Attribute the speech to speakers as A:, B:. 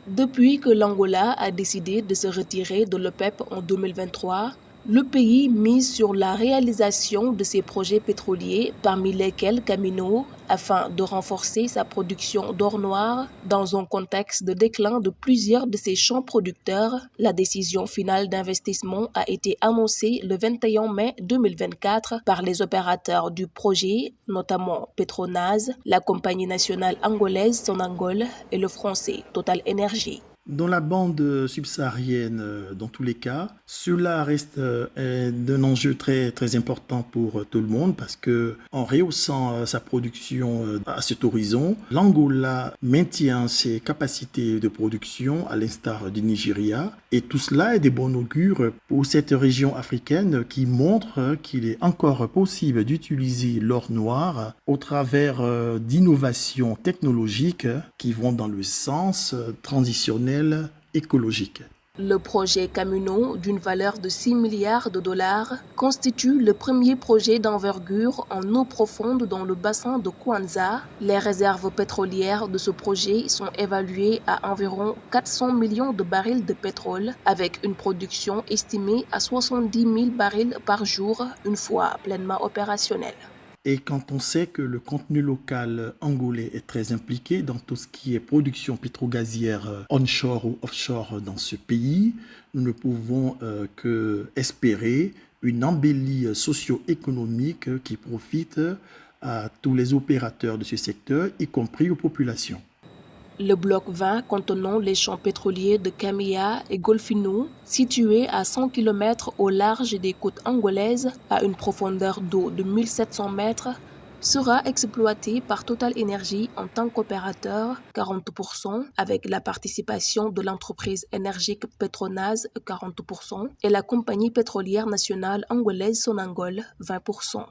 A: Depuis que l'Angola a décidé de se retirer de l'OPEP en 2023, le pays mise sur la réalisation de ses projets pétroliers, parmi lesquels Camino, afin de renforcer sa production d'or noir dans un contexte de déclin de plusieurs de ses champs producteurs. La décision finale d'investissement a été annoncée le 21 mai 2024 par les opérateurs du projet, notamment Petronas, la compagnie nationale angolaise Sonangol et le français Total Energy.
B: Dans la bande subsaharienne, dans tous les cas, cela reste d'un enjeu très, très important pour tout le monde parce que en rehaussant sa production à cet horizon, l'Angola maintient ses capacités de production à l'instar du Nigeria et tout cela est de bon augure pour cette région africaine qui montre qu'il est encore possible d'utiliser l'or noir au travers d'innovations technologiques qui vont dans le sens transitionnel écologique.
A: Le projet Camino, d'une valeur de 6 milliards de dollars, constitue le premier projet d'envergure en eau profonde dans le bassin de Kwanza. Les réserves pétrolières de ce projet sont évaluées à environ 400 millions de barils de pétrole, avec une production estimée à 70 000 barils par jour, une fois pleinement opérationnelle.
B: Et quand on sait que le contenu local angolais est très impliqué dans tout ce qui est production pétrogazière onshore ou offshore dans ce pays, nous ne pouvons que espérer une embellie socio-économique qui profite à tous les opérateurs de ce secteur, y compris aux populations.
A: Le bloc 20 contenant les champs pétroliers de Camilla et Golfinho, situés à 100 km au large des côtes angolaises à une profondeur d'eau de 1700 mètres, sera exploité par Total Energy en tant qu'opérateur 40%, avec la participation de l'entreprise énergique Petronas 40% et la compagnie pétrolière nationale angolaise Sonangol 20%.